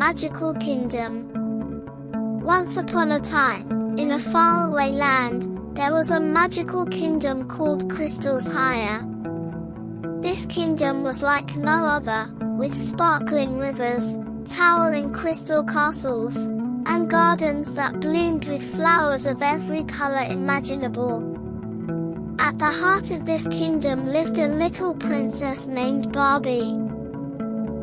magical kingdom. Once upon a time, in a faraway land, there was a magical kingdom called Crystalshire. This kingdom was like no other, with sparkling rivers, towering crystal castles, and gardens that bloomed with flowers of every color imaginable. At the heart of this kingdom lived a little princess named Barbie.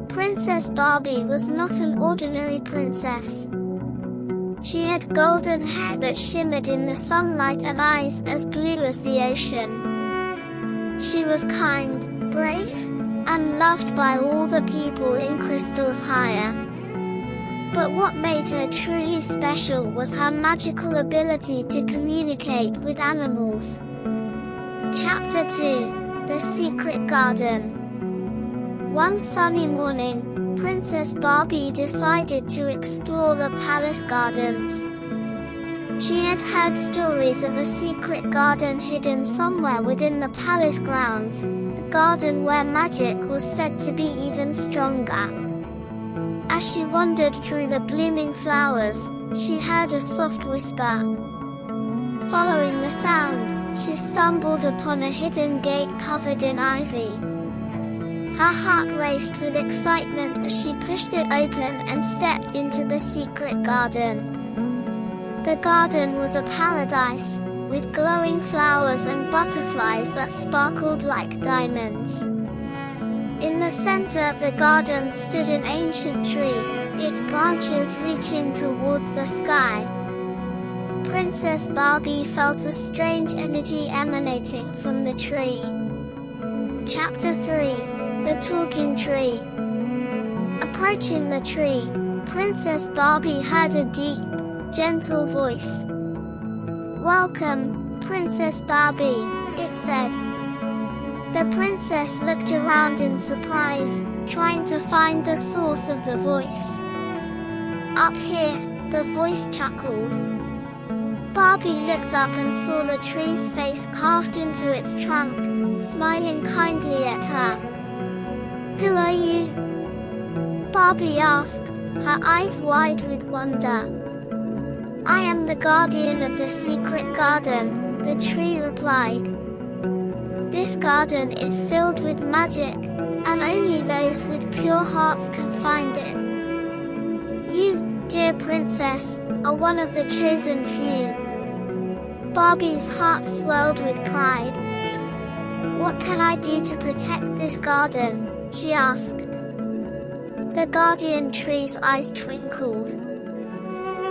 Princess Barbie was not an ordinary princess. She had golden hair that shimmered in the sunlight and eyes as blue as the ocean. She was kind, brave, and loved by all the people in Crystalshire. But what made her truly special was her magical ability to communicate with animals. Chapter 2: The Secret Garden. One sunny morning, Princess Barbie decided to explore the palace gardens. She had heard stories of a secret garden hidden somewhere within the palace grounds, a garden where magic was said to be even stronger. As she wandered through the blooming flowers, she heard a soft whisper. Following the sound, she stumbled upon a hidden gate covered in ivy. Her heart raced with excitement as she pushed it open and stepped into the secret garden. The garden was a paradise, with glowing flowers and butterflies that sparkled like diamonds. In the center of the garden stood an ancient tree, its branches reaching towards the sky. Princess Barbie felt a strange energy emanating from the tree. Chapter 3: The Talking Tree. Approaching the tree, Princess Barbie heard a deep, gentle voice. "Welcome, Princess Barbie," it said. The princess looked around in surprise, trying to find the source of the voice. "Up here," the voice chuckled. Barbie looked up and saw the tree's face carved into its trunk, smiling kindly at her. "Who are you?" Barbie asked, her eyes wide with wonder. "I am the guardian of the secret garden," the tree replied. "This garden is filled with magic, and only those with pure hearts can find it. You, dear princess, are one of the chosen few." Barbie's heart swelled with pride. "What can I do to protect this garden?" she asked. The guardian tree's eyes twinkled.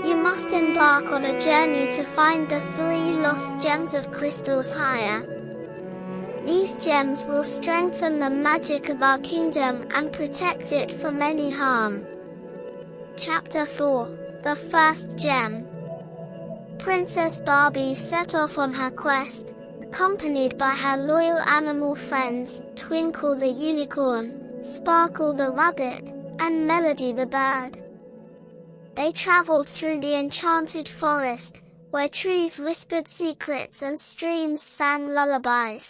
"You must embark on a journey to find the 3 lost gems of Crystalshire. These gems will strengthen the magic of our kingdom and protect it from any harm." Chapter 4: The First Gem. Princess Barbie set off on her quest, accompanied by her loyal animal friends, Twinkle the unicorn, Sparkle the rabbit, and Melody the bird. They traveled through the enchanted forest, where trees whispered secrets and streams sang lullabies.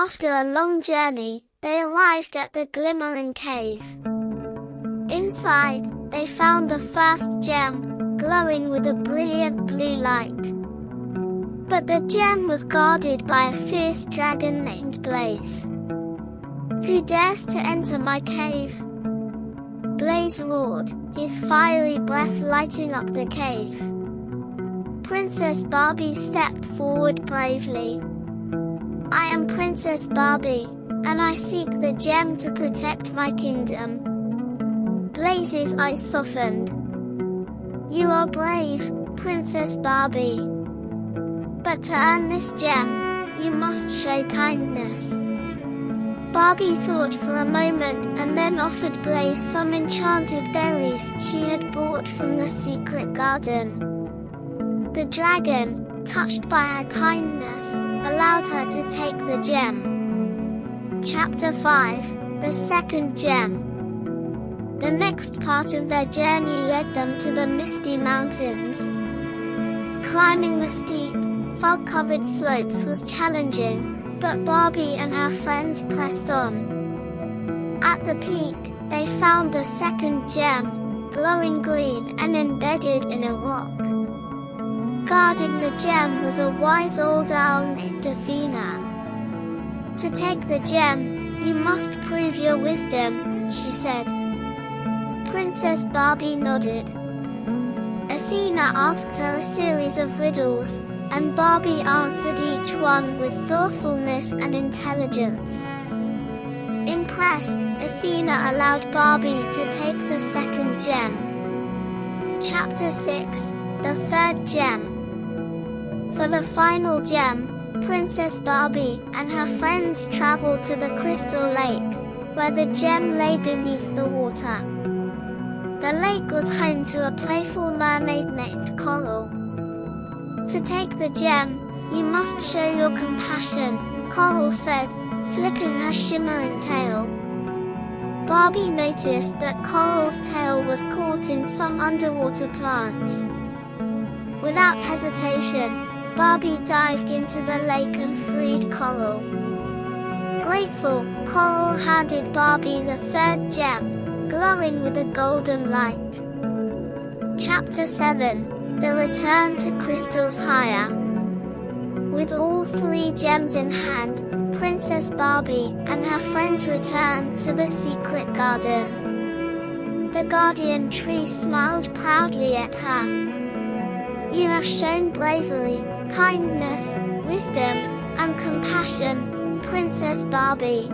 After a long journey, they arrived at the glimmering cave. Inside, they found the first gem, glowing with a brilliant blue light. But the gem was guarded by a fierce dragon named Blaze. "Who dares to enter my cave?" Blaze roared, his fiery breath lighting up the cave. Princess Barbie stepped forward bravely. "I am Princess Barbie, and I seek the gem to protect my kingdom." Blaze's eyes softened. "You are brave, Princess Barbie. But to earn this gem, you must show kindness." Barbie thought for a moment and then offered Blaze some enchanted berries she had brought from the secret garden. The dragon, touched by her kindness, allowed her to take the gem. Chapter 5: The Second Gem. The next part of their journey led them to the misty mountains. Climbing the steep, fog-covered slopes was challenging, but Barbie and her friends pressed on. At the peak, They found the second gem, glowing green and embedded in a rock. Guarding the gem was a wise old owl named Athena. "To take the gem, you must prove your wisdom," she said. Princess Barbie nodded. Athena asked her a series of riddles, and Barbie answered each one with thoughtfulness and intelligence. Impressed, Athena allowed Barbie to take the second gem. Chapter 6, The Third Gem. For the final gem, Princess Barbie and her friends traveled to the Crystal Lake, where the gem lay beneath the water. The lake was home to a playful mermaid named Coral. "To take the gem, you must show your compassion," Coral said, flipping her shimmering tail. Barbie noticed that Coral's tail was caught in some underwater plants. Without hesitation, Barbie dived into the lake and freed Coral. Grateful, Coral handed Barbie the third gem, glowing with a golden light. Chapter 7, The Return to Crystalshire. With all three gems in hand, Princess Barbie and her friends returned to the secret garden. The guardian tree smiled proudly at her. "You have shown bravery, kindness, wisdom, and compassion, Princess Barbie."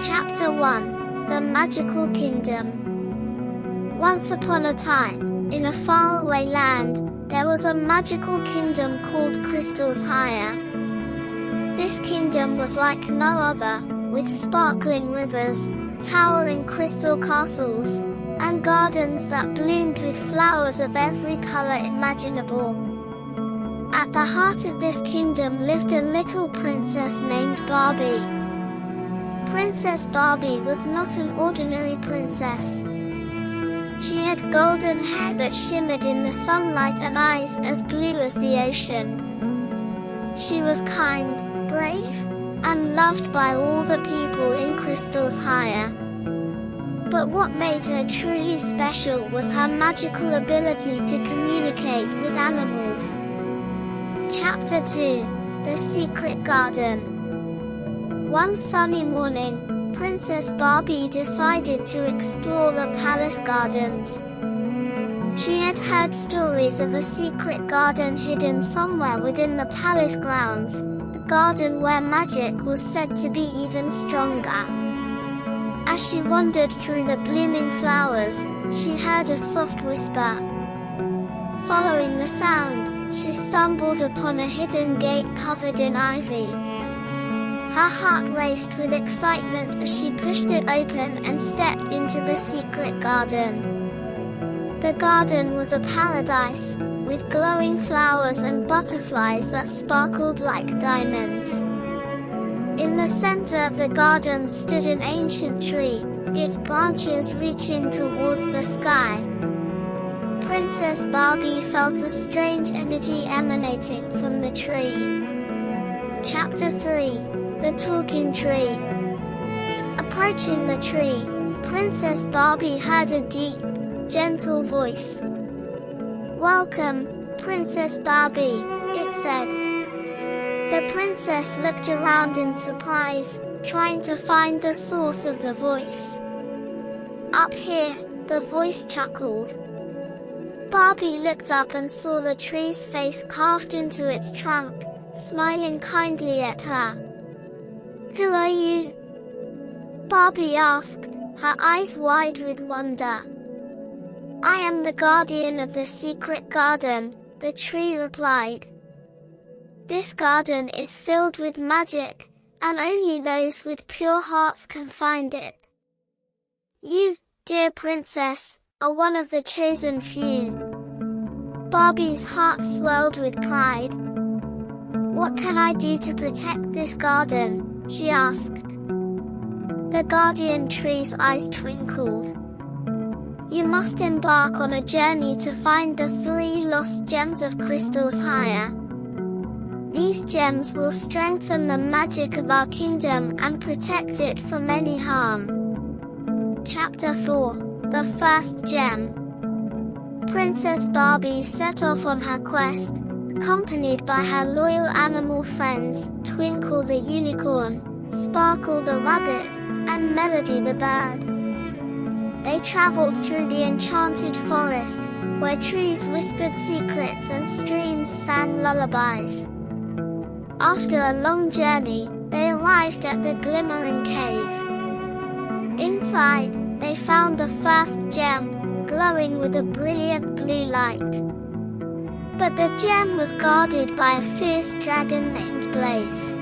Chapter 1, The Magical Kingdom. Once upon a time, in a faraway land, there was a magical kingdom called Crystalshire. This kingdom was like no other, with sparkling rivers, towering crystal castles, and gardens that bloomed with flowers of every color imaginable. At the heart of this kingdom lived a little princess named Barbie. Princess Barbie was not an ordinary princess. She had golden hair that shimmered in the sunlight and eyes as blue as the ocean. She was kind, brave, and loved by all the people in Crystalshire. But what made her truly special was her magical ability to communicate with animals. Chapter 2, The Secret Garden. One sunny morning, Princess Barbie decided to explore the palace gardens. She had heard stories of a secret garden hidden somewhere within the palace grounds, a garden where magic was said to be even stronger. As she wandered through the blooming flowers, she heard a soft whisper. Following the sound, she stumbled upon a hidden gate covered in ivy. Her heart raced with excitement as she pushed it open and stepped into the secret garden. The garden was a paradise, with glowing flowers and butterflies that sparkled like diamonds. In the center of the garden stood an ancient tree, its branches reaching towards the sky. Princess Barbie felt a strange energy emanating from the tree. Chapter 3: The Talking Tree. Approaching the tree, Princess Barbie heard a deep, gentle voice. "Welcome, Princess Barbie," it said. The princess looked around in surprise, trying to find the source of the voice. "Up here," the voice chuckled. Barbie looked up and saw the tree's face carved into its trunk, smiling kindly at her. "Who are you?" Barbie asked, her eyes wide with wonder. "I am the guardian of the secret garden," the tree replied. "This garden is filled with magic, and only those with pure hearts can find it. You, dear princess, are one of the chosen few." Barbie's heart swelled with pride. "What can I do to protect this garden?" she asked. The guardian tree's eyes twinkled. "You must embark on a journey to find the 3 lost gems of Crystalshire. These gems will strengthen the magic of our kingdom and protect it from any harm." Chapter 4: The First Gem. Princess Barbie set off on her quest, accompanied by her loyal animal friends, Twinkle the unicorn, Sparkle the rabbit, and Melody the bird. They traveled through the enchanted forest, where trees whispered secrets and streams sang lullabies. After a long journey, they arrived at the glimmering cave. Inside, they found the first gem, glowing with a brilliant blue light. But the gem was guarded by a fierce dragon named Blaze.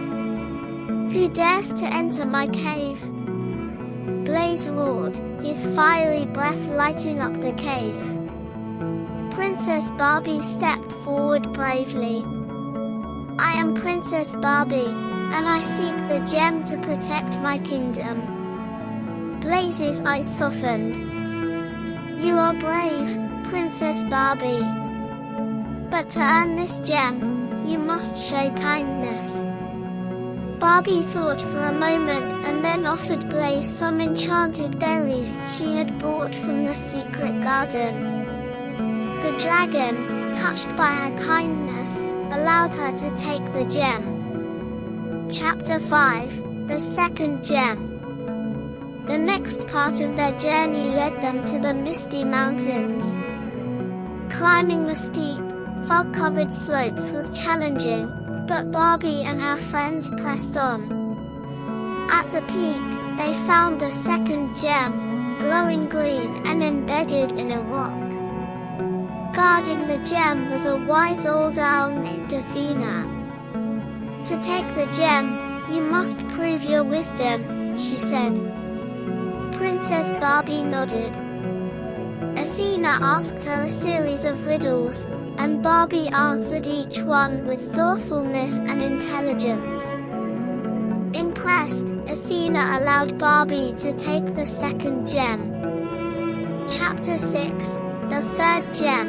"Who dares to enter my cave?" Blaze roared, his fiery breath lighting up the cave. Princess Barbie stepped forward bravely. "I am Princess Barbie, and I seek the gem to protect my kingdom." Blaze's eyes softened. "You are brave, Princess Barbie. But to earn this gem, you must show kindness." Barbie thought for a moment and then offered Blaze some enchanted berries she had brought from the secret garden. The dragon, touched by her kindness, allowed her to take the gem. Chapter 5: The Second Gem. The next part of their journey led them to the misty mountains. Climbing the steep, fog-covered slopes was challenging, but Barbie and her friends pressed on. At the peak, they found the second gem, glowing green and embedded in a rock. Guarding the gem was a wise old owl named Athena. "To take the gem, you must prove your wisdom," she said. Princess Barbie nodded. Athena asked her a series of riddles, and Barbie answered each one with thoughtfulness and intelligence. Impressed, Athena allowed Barbie to take the second gem. Chapter 6: The Third Gem.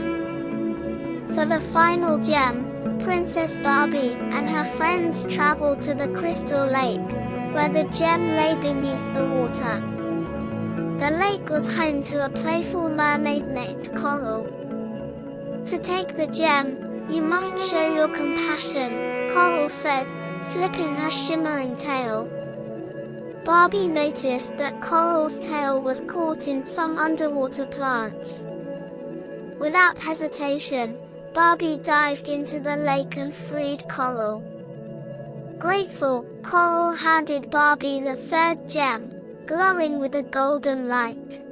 For the final gem, Princess Barbie and her friends traveled to the Crystal Lake, where the gem lay beneath the water. The lake was home to a playful mermaid named Coral. "To take the gem, you must show your compassion," Coral said, flipping her shimmering tail. Barbie noticed that Coral's tail was caught in some underwater plants. Without hesitation, Barbie dived into the lake and freed Coral. Grateful, Coral handed Barbie the third gem, glowing with a golden light.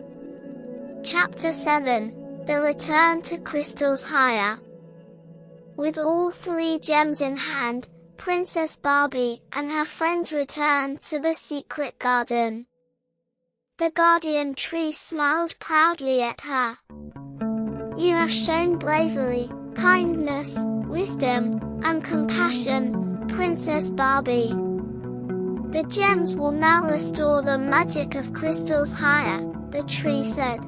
Chapter 7: The Return to Crystalshire. With all 3 gems in hand, Princess Barbie and her friends returned to the secret garden. The guardian tree smiled proudly at her. You have shown bravery, kindness, wisdom, and compassion, Princess Barbie. The gems will now restore the magic of Crystalshire, the tree said.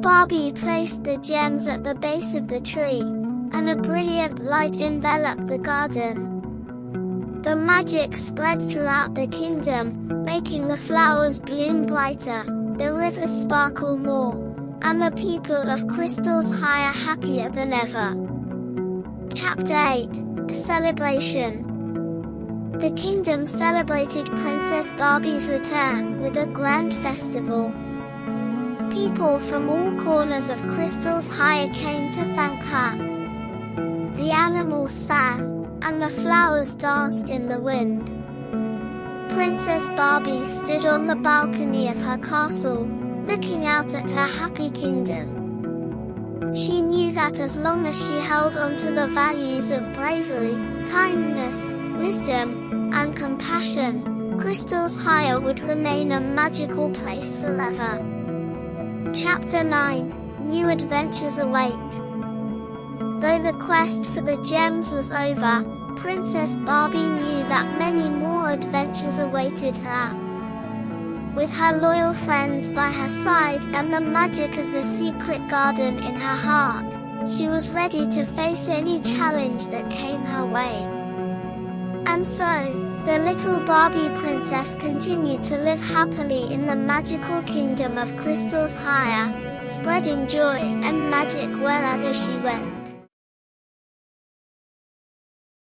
Barbie placed the gems at the base of the tree, and a brilliant light enveloped the garden. The magic spread throughout the kingdom, making the flowers bloom brighter, the rivers sparkle more, and the people of Crystalshire happier than ever. Chapter 8, The Celebration. The kingdom celebrated Princess Barbie's return with a grand festival. People from all corners of Crystalshire came to thank her. The animals sang, and the flowers danced in the wind. Princess Barbie stood on the balcony of her castle, looking out at her happy kingdom. She knew that as long as she held on to the values of bravery, kindness, wisdom, and compassion, Crystalshire would remain a magical place forever. Chapter 9, New Adventures Await. Though the quest for the gems was over, Princess Barbie knew that many more adventures awaited her. With her loyal friends by her side and the magic of the secret garden in her heart, she was ready to face any challenge that came her way. And so, the little Barbie princess continued to live happily in the magical kingdom of Crystalshire, spreading joy and magic wherever she went.